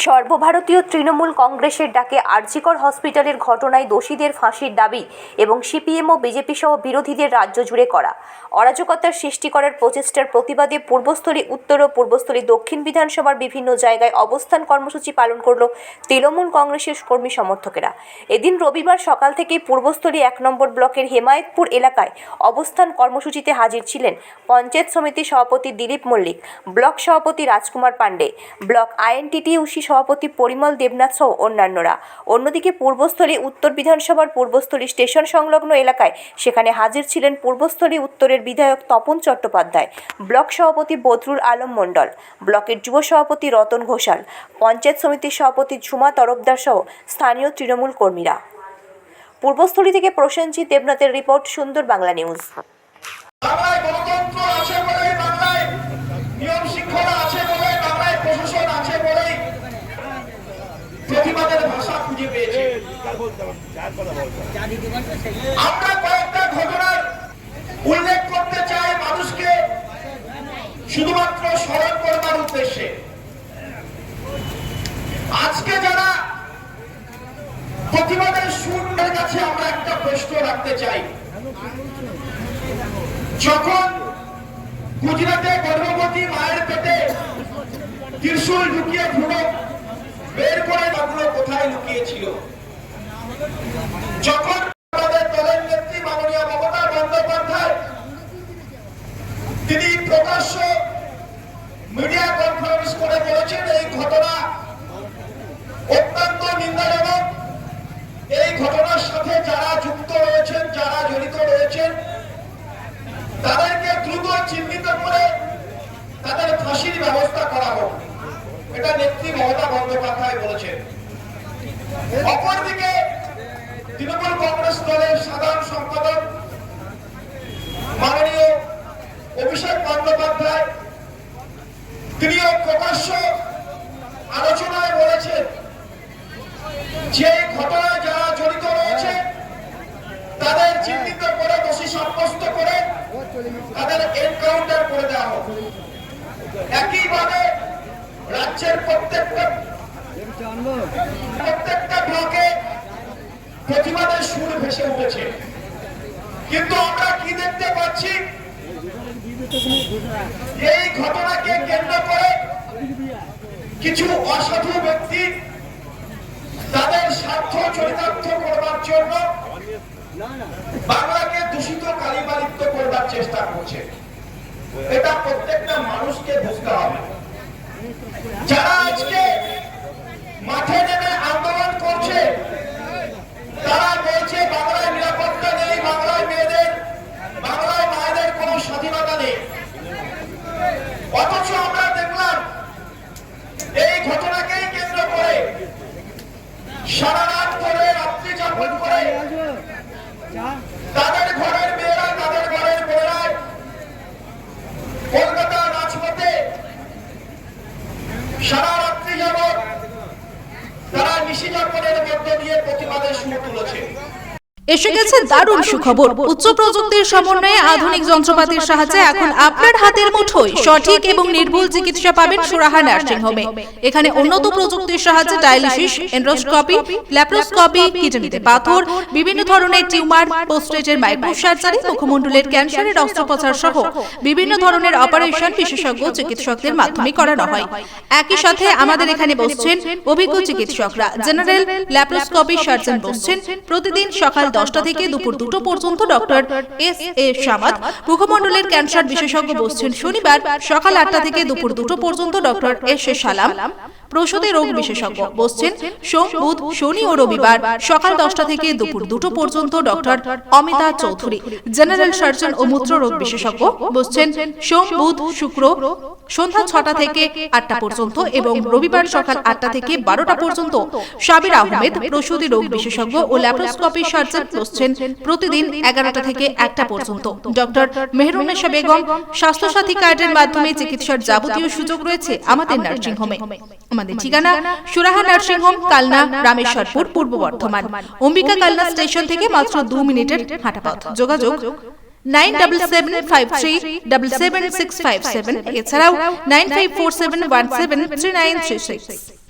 সর্বভারতীয় তৃণমূল কংগ্রেসের ডাকে আরজিকর হসপিটালের ঘটনায় দোষীদের ফাঁসির দাবি এবং সিপিএম ও বিজেপি সহ বিরোধীদের রাজ্য জুড়ে করা অরাজকতার সৃষ্টি করার প্রচেষ্টার প্রতিবাদে পূর্বস্থলী উত্তর ও পূর্বস্থলী দক্ষিণ বিধানসভার বিভিন্ন জায়গায় অবস্থান কর্মসূচি পালন করল তৃণমূল কংগ্রেসের কর্মী সমর্থকেরা। এদিন রবিবার সকাল থেকেই পূর্বস্থলী 1 নম্বর ব্লকের হেমায়েতপুর এলাকায় অবস্থান কর্মসূচিতে হাজির ছিলেন পঞ্চায়েত সমিতির সভাপতি দিলীপ মল্লিক, ব্লক সভাপতি রাজকুমার পাণ্ডে, ব্লক আইএনটিটিইউসি সভাপতি পরিমল দেবনাথ সহ অন্যান্যরা। অন্যদিকে পূর্বস্থলী উত্তর বিধানসভার পূর্বস্থলী স্টেশন সংলগ্ন এলাকায় সেখানে হাজির ছিলেন পূর্বস্থলী উত্তরের বিধায়ক তপন চট্টোপাধ্যায়, ব্লক সভাপতি বদরুল আলম মণ্ডল, ব্লকের যুব সভাপতি রতন ঘোষাল, পঞ্চায়েত সমিতির সভাপতি ঝুমা তরফদার সহ স্থানীয় তৃণমূল কর্মীরা। পূর্বস্থলী থেকে প্রসেনজিৎ দেবনাথের রিপোর্ট, সুন্দর বাংলা নিউজ। বাংলায় গণতন্ত্র আছে বলে, বাংলায় নিয়ম শৃঙ্খলা আছে বলে, বাংলায় প্রশাসন আছে বলে প্রতিবাদের ভাষা খুঁজে পেয়েছে। আমরা কয়েকটা ঘটনার উল্লেখ করতে চাই মানুষকে শুধুমাত্র স্মরণ করবার উদ্দেশ্যে। আজকে যারা প্রতিবাদের সুরের কাছে আমরা একটা প্রশ্ন রাখতে চাই। যখন গুজরাটে গর্ভবতী মায়ের পেটে ত্রিশূল ঢুকিয়ে ভ্রূণ বের করে তাগুলো কোথায় লুকিয়েছিল? যখন আমাদের দলের নেত্রী মাননীয় মমতা বন্দ্যোপাধ্যায় তিনি প্রকাশ্য মিডিয়া কনফারেন্স করে বলেছেন এই ঘটনা অত্যন্ত নিন্দাজনক, এই ঘটনার সাথে যারা যুক্ত রয়েছেন, যারা জড়িত রয়েছেন তাদেরকে দ্রুত চিহ্নিত করে তাদের ফাঁসির ব্যবস্থা করা হোক, এটা নেত্রী মমতা বন্দ্যোপাধ্যায় বলেছেন। অপরদিকে তৃণমূল কংগ্রেস দলের সাধারণ সম্পাদক মাননীয় অভিষেক বন্দ্যোপাধ্যায় তিনিও প্রকাশ্য আলোচনায় বলেছেন যে ঘটনায় যারা জড়িত রয়েছে তাদের চিহ্নিত করে দোষী সাব্যস্ত করে তাদের এনকাউন্টার করে দেওয়া হোক। একইভাবে রাজ্যের প্রত্যেকটা ব্লকে প্রতিবাদের সুর ভেসে উঠেছে, কিন্তু আমরা কি দেখতে পাচ্ছি? এই ঘটনাকে কেন্দ্র করে কিছু অসাধু ব্যক্তি তাদের স্বার্থ চরিতার্থ করবার জন্য বাংলাকে দূষিত কালিমালিপ্ত করবার চেষ্টা করছে। এটা প্রত্যেকটা মানুষকে বুঝতে হবে। যারা আজকে মাঠে নেমে আন্দোলন করছে তারা বলছে বাংলায় নিরাপত্তা নেই, বাংলায় মেয়েদের, বাংলায় মায়েদের কোনো স্বাধীনতা নেই। অথচ আমরা দেখলাম এই ঘটনাকেই কেন্দ্র করে সারা রাত ধরে রাত্রি যাপন করে তাদের ঘরের মেয়েরা, তাদের ঘরের বোনেরা কলকাতা রাজপথে সারা রাত্রি যাবৎ তারা নিশিযাপনের মধ্য দিয়ে প্রতিবাদের সুর তুলেছে। এসে গেছে দারুণ সুখবর। উচ্চ প্রযুক্তির সমন্বয়ে আধুনিক যন্ত্রপাতির সাহায্যে এখন আপনার হাতের মুঠোয় সঠিক এবং নির্ভুল চিকিৎসা পাবেন সুরাহা নার্সিং হোমে। এখানে উন্নত প্রযুক্তির সাহায্যে ডায়ালিসিস, এন্ডোস্কোপি, ল্যাপ্রোস্কোপি, কিডনিতে পাথর, বিভিন্ন ধরনের টিউমার, পোস্টেজের মাইক্রোসার্জারি, মুখমণ্ডলের ক্যান্সারের অস্ত্রোপচার সহ বিভিন্ন ধরনের অপারেশন বিশেষজ্ঞ চিকিৎসকদের মাধ্যমে করানো হয়। একই সাথে আমাদের এখানে বসছেন অভিজ্ঞ চিকিৎসকরা। জেনারেল ল্যাপ্রোস্কোপি সার্জন বসছেন প্রতিদিন সকাল 10টা থেকে দুপুর 2টো পর্যন্ত ডক্টর এস.এ. সামাদ। মুখমণ্ডলের ক্যান্সার বিশেষজ্ঞ বসছেন শনিবার সকাল 8টা থেকে দুপুর 2টো পর্যন্ত ডক্টর এস.এ. সালাম। প্রসূতি রোগ বিশেষজ্ঞ বসছেন সোম, বুধ, শনি ও রবিবার সকাল 10টা থেকে দুপুর 2টো পর্যন্ত doctor Amita Chowdhury. General surgeon ও মূত্র রোগ বিশেষজ্ঞ বসছেন সোম, বুধ, শুক্র সন্ধ্যা 6টা থেকে 8টা পর্যন্ত এবং রবিবার সকাল 8টা থেকে 12টা পর্যন্ত। সাবির আহমেদ প্রসূতি রোগ বিশেষজ্ঞ ও ল্যাপ্রোস্কোপি সার্জন বসছেন প্রতিদিন 11টা থেকে 1টা পর্যন্ত। ডক্টর মেহরুন্নেসা বেগম। স্বাস্থ্যসাথী কার্ডের মাধ্যমে চিকিৎসার যাবতীয় সুযোগ রয়েছে আমাদের নার্সিং হোমে। আমাদের ঠিকানা সুরাহা নার্সিং হোম, কালনা, রামেশ্বরপুর, পূর্ব বর্ধমান। অম্বিকা কালনা স্টেশন থেকে মাত্র 2 মিনিটের হাঁটা পথ। যোগাযোগ 9775377657 এছাড়াও 9547173936।